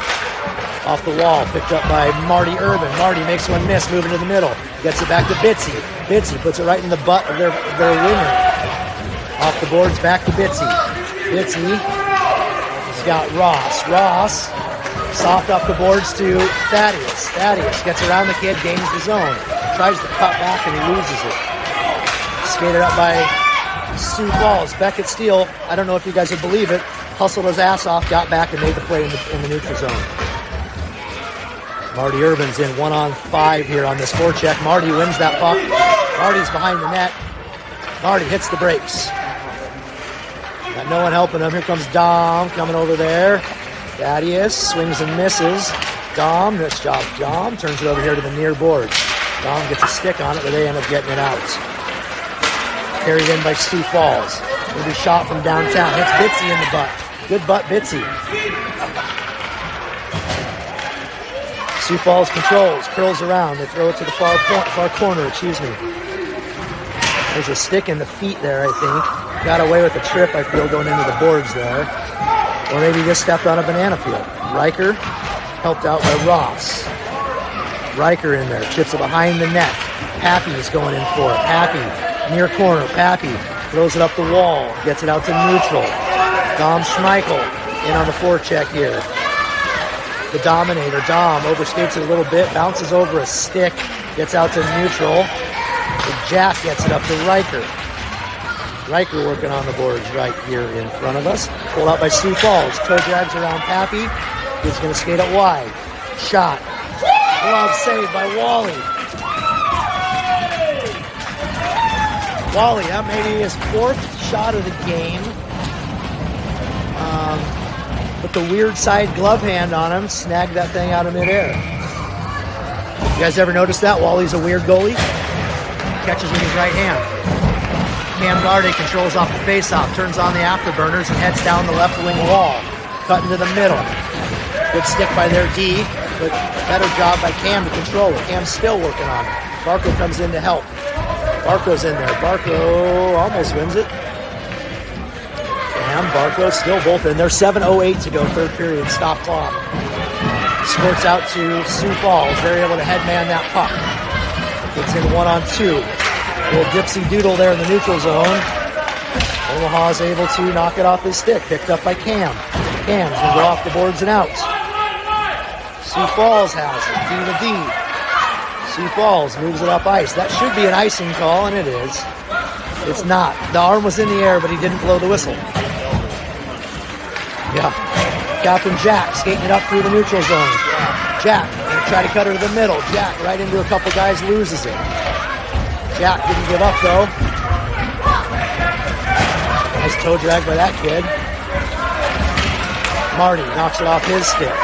Off the wall, picked up by Marty Urban. Marty makes one miss, moving to the middle. Gets it back to Bitsy. Bitsy puts it right in the butt of their winger. Off the boards, back to Bitsy. Bitsy. He's got Ross. Ross, soft off the boards to Thaddeus. Thaddeus gets around the kid, gains the zone. Tries to cut back and he loses it. Skated up by Sioux Falls. Beckett Steele, I don't know if you guys would believe it, hustled his ass off, got back and made the play in the neutral zone. Marty Urban's in 1-on-5 here on this forecheck. Marty wins that puck. Marty's behind the net. Marty hits the brakes. Got no one helping him. Here comes Dom coming over there. Thaddeus swings and misses. Dom, nice job, Dom. Turns it over here to the near boards. Dom gets a stick on it, but they end up getting it out. Carried in by Sioux Falls. It'll be shot from downtown. Hits Bitsy in the butt. Good butt, Bitsy. Sioux Falls controls, curls around. They throw it to the far corner, excuse me. There's a stick in the feet there, I think. Got away with a trip, I feel, going into the boards there. Or maybe just stepped on a banana peel. Riker, helped out by Ross. Riker in there, chips it behind the net. Pappy's going in for it. Pappy, near corner. Pappy throws it up the wall, gets it out to neutral. Dom Schmeichel in on the forecheck here. The Dominator, Dom, overskates it a little bit, bounces over a stick, gets out to neutral. The Jack gets it up to Riker. Riker working on the boards right here in front of us. Pulled out by Sioux Falls. Toe drags around Pappy. He's going to skate it wide. Shot. Glove saved by Wally. Wally, that may be his 4th shot of the game. Put the weird side glove hand on him. Snagged that thing out of midair. You guys ever notice that? Wally's a weird goalie. Catches with his right hand. Cam Garde controls off the faceoff, turns on the afterburners, and heads down the left wing wall. Cut into the middle. Good stick by their D, but better job by Cam to control it. Cam's still working on it. Barco comes in to help. Barco's in there. Barco almost wins it. Cam, Barco still both in there. 7:08 to go, third period. Stop clock. Squirts out to Sioux Falls. They're able to headman that puck. Gets in 1-on-2. A little dipsy doodle there in the neutral zone. Omaha is able to knock it off his stick. Picked up by Cam. Cam's going to go off the boards and out. Sioux Falls has it. D to D. Sioux Falls moves it up ice. That should be an icing call, and it is. It's not. The arm was in the air, but he didn't blow the whistle. Yeah. Captain Jack skating it up through the neutral zone. Jack going to try to cut her to the middle. Jack right into a couple guys, loses it. Jack didn't give up, though. Nice toe drag by that kid. Marty knocks it off his stick.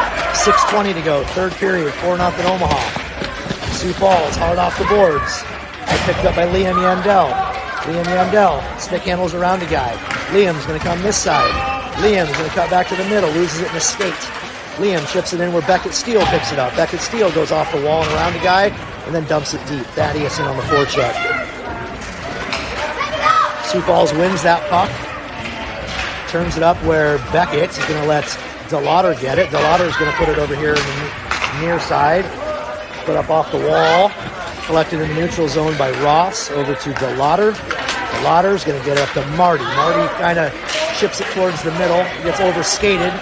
6:20 to go, third period, 4-0 Omaha. Sioux Falls hard off the boards. Picked up by Liam Yandel. Liam Yandel stick handles around a guy. Liam's going to come this side. Liam's going to cut back to the middle, loses it in a skate. Liam chips it in where Beckett Steele picks it up. Beckett Steele goes off the wall and around a guy, and then dumps it deep. Thaddeus in on the forecheck. Sioux Falls wins that puck. Turns it up where Beckett is going to let DeLauder get it. DeLauder is going to put it over here in the near side. Put up off the wall. Collected in the neutral zone by Ross. Over to DeLauder. DeLauder is going to get it up to Marty. Marty kind of chips it towards the middle. Gets overskated.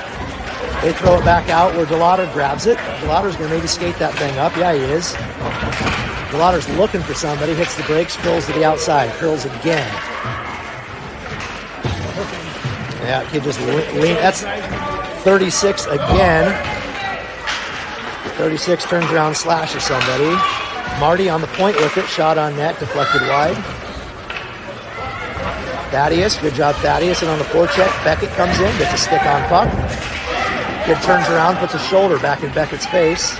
They throw it back out where DeLauder grabs it. DeLauder's going to maybe skate that thing up. Yeah, he is. DeLauder's looking for somebody. Hits the brakes. Curls to the outside. Curls again. Yeah, kid just lean. That's 36 again. 36 turns around, slashes somebody. Marty on the point with it. Shot on net. Deflected wide. Thaddeus. Good job, Thaddeus. And on the forecheck, Beckett comes in. Gets a stick on puck. Kid turns around, puts a shoulder back in Beckett's face.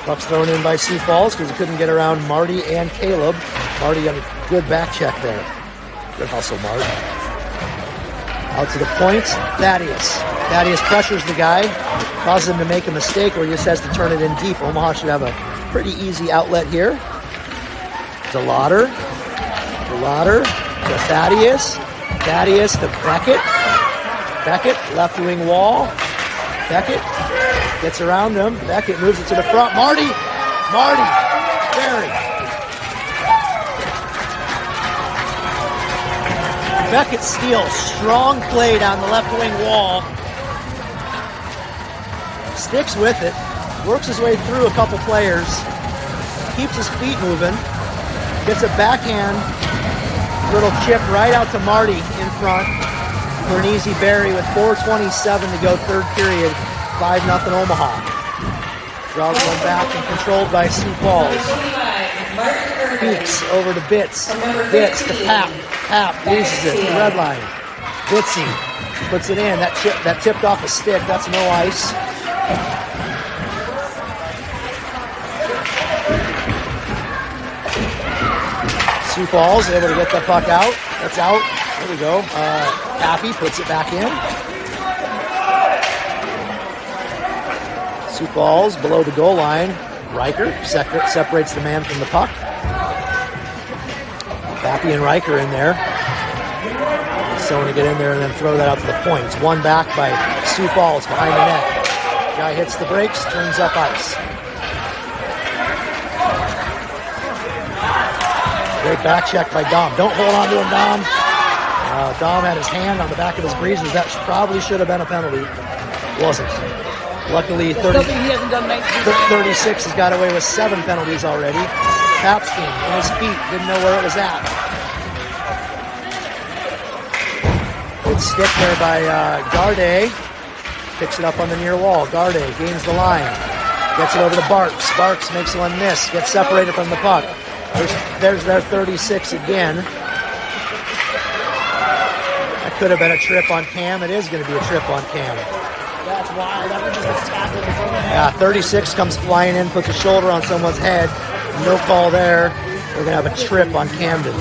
Puck's thrown in by Sioux Falls because he couldn't get around Marty and Caleb. Marty got a good back check there. Good hustle, Marty. Out to the point, Thaddeus. Thaddeus pressures the guy, causes him to make a mistake, or he just has to turn it in deep. Omaha should have a pretty easy outlet here. DeLauder. DeLauder to Thaddeus. Thaddeus to Beckett. Beckett, left wing wall. Beckett gets around him. Beckett moves it to the front. Marty! Barry! Beckett steals. Strong play down the left wing wall. Sticks with it. Works his way through a couple players. Keeps his feet moving. Gets a backhand little chip right out to Marty in front for an easy bury with 4:27 to go, third period. 5-0 Omaha. Draws one back and controlled by Sioux Falls. Feeks over to Bitts. Bitts to Pap. Pap loses it. The red line. Bitsy puts it in. That tipped off a stick. That's no ice. Sioux Falls able to get the puck out. That's out. There we go. Pappy puts it back in. Sioux Falls below the goal line. Riker separates the man from the puck. Pappy and Riker in there. So to get in there and then throw that out to the point. It's won back by Sioux Falls behind the net. Guy hits the brakes, turns up ice. Great back check by Dom. Don't hold on to him, Dom. Dom had his hand on the back of his breezers. That probably should have been a penalty. Wasn't. Luckily, 36 has got away with 7 penalties already. Capstein in his feet, didn't know where it was at. Good stick there by Garde. Picks it up on the near wall. Garde gains the line. Gets it over to Barks. Barks makes one miss. Gets separated from the puck. There's their 36 again. That could have been a trip on Cam. It is going to be a trip on Cam. That's wild. That was just a tackle. Yeah, 36 comes flying in, puts a shoulder on someone's head. No call there. We're going to have a trip on Camden.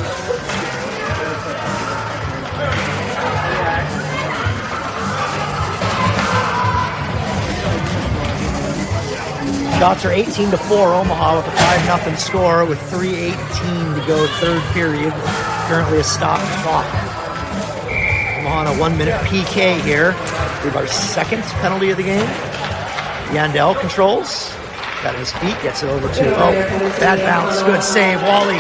Shots are 18-4 Omaha with a 5-0 score with 3:18 to go, third period. Currently a stopped clock. Omaha on a 1-minute PK here. We have our second penalty of the game. Yandel controls. Got his feet, gets it over to, bad bounce, good save, Wally.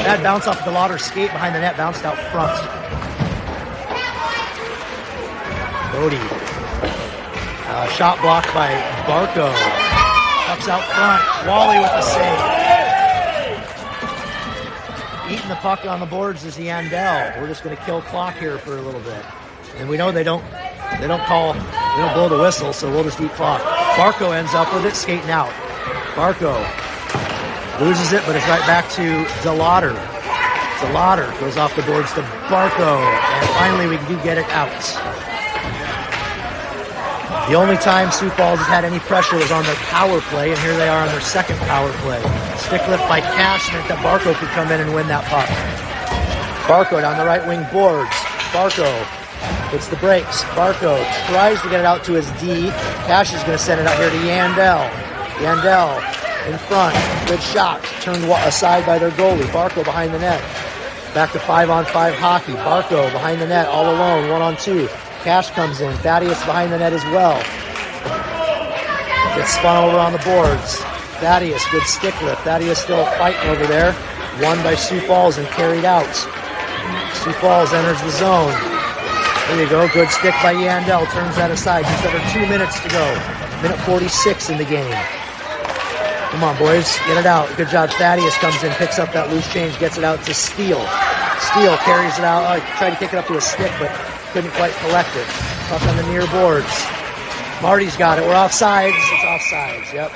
Bad bounce off the Lauder skate behind the net, bounced out front. Bodie. Shot blocked by Barco. Puck's out front, Wally with the save. Eating the puck on the boards is Yandel. We're just going to kill clock here for a little bit. And we know they don't blow the whistle, so we'll just eat clock. Barco ends up with it, skating out. Barco loses it, but it's right back to DeLauder. DeLauder goes off the boards to Barco, and finally we do get it out. The only time Sioux Falls has had any pressure was on their power play, and here they are on their second power play. Stick lift by Cash meant that Barco could come in and win that puck. Barco down the right wing boards. Barco hits the brakes. Barco tries to get it out to his D. Cash is going to send it out here to Yandel. Yandel in front. Good shot. Turned aside by their goalie. Barco behind the net. Back to 5-on-5 hockey. Barco behind the net all alone. 1-on-2. Cash comes in. Thaddeus behind the net as well. Gets spun over on the boards. Thaddeus, good stick lift. Thaddeus still fighting over there. Won by Sioux Falls and carried out. Sioux Falls enters the zone. There you go. Good stick by Yandel. Turns that aside. Just over 2 minutes to go. Minute 46 in the game. Come on, boys. Get it out. Good job. Thaddeus comes in, picks up that loose change, gets it out to Steele. Steele carries it out. Tried to kick it up to a stick, but couldn't quite collect it. Puck on the near boards. Marty's got it. We're offsides. It's offsides. Yep.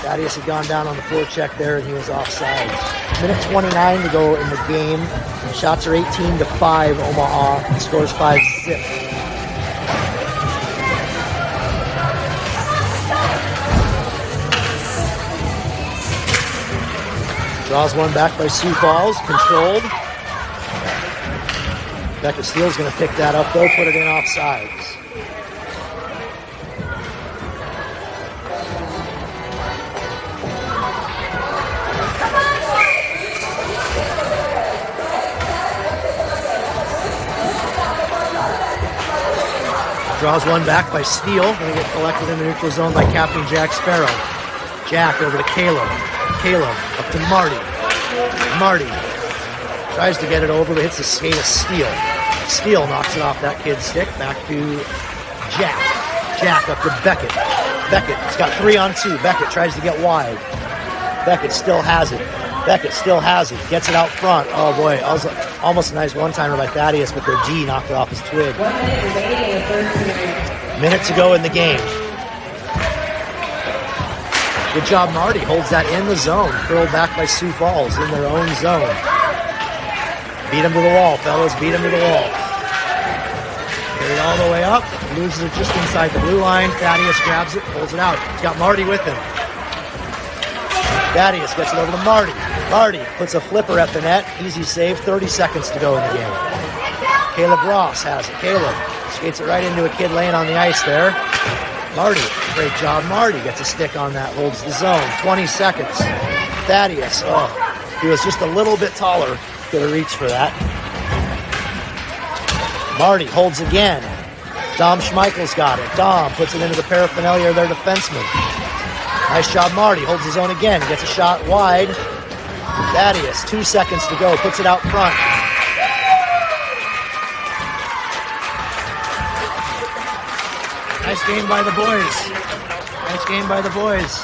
Thaddeus had gone down on the forecheck there, and he was offsides. Minute 29 to go in the game. Shots are 18-5 Omaha. The score is 5-zip. Draws one back by Sioux Falls. Controlled. Beckett Steele's going to pick that up, though. Put it in offsides. Draws one back by Steele. Going to get collected in the neutral zone by Captain Jack Sparrow. Jack over to Caleb. Caleb up to Marty. Marty tries to get it over, but hits the skate of Steele. Steele knocks it off that kid's stick. Back to Jack. Jack up to Beckett. Beckett's got 3-on-2. Beckett tries to get wide. Beckett still has it. Beckett still has it. Gets it out front. Oh boy, almost a nice one-timer by Thaddeus, but their D knocked it off his twig. 1 minute remaining in the third period. Minute to go in the game. Good job, Marty. Holds that in the zone. Curled back by Sioux Falls in their own zone. Beat him to the wall, fellas. Beat him to the wall. Carried all the way up, loses it just inside the blue line. Thaddeus grabs it, pulls it out. He's got Marty with him. Thaddeus gets it over to Marty. Marty puts a flipper at the net. Easy save, 30 seconds to go in the game. Caleb Ross has it. Caleb skates it right into a kid laying on the ice there. Marty, great job. Marty gets a stick on that, holds the zone. 20 seconds. Thaddeus, he was just a little bit taller. Could have reached for that. Marty holds again. Dom Schmeichel's got it. Dom puts it into the paraphernalia of their defenseman. Nice job, Marty. Holds his own again. Gets a shot wide. Thaddeus, 2 seconds to go. Puts it out front. Nice game by the boys. Nice game by the boys.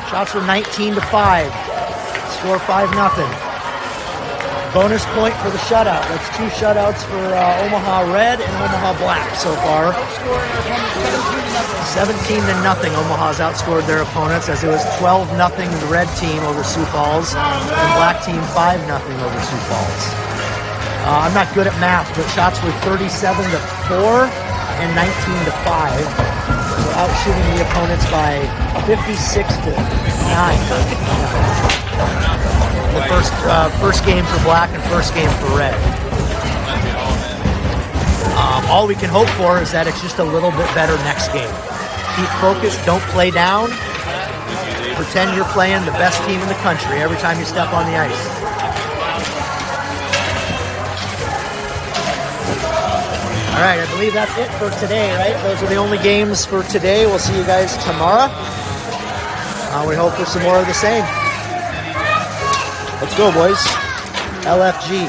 Shots were 19-5. Score 5-0. Bonus point for the shutout. That's 2 shutouts for Omaha Red and Omaha Black so far. 17-0. Omaha's outscored their opponents, as it was 12-0 the Red team over Sioux Falls and Black team 5-0 over Sioux Falls. I'm not good at math, but shots were 37-4 and 19-5. So out shooting the opponents by 56-9. The first game for Black and first game for Red. All we can hope for is that it's just a little bit better next game. Keep focused, don't play down. Pretend you're playing the best team in the country every time you step on the ice. All right, I believe that's it for today, right? Those are the only games for today. We'll see you guys tomorrow. We hope for some more of the same. Let's go, boys. LFG.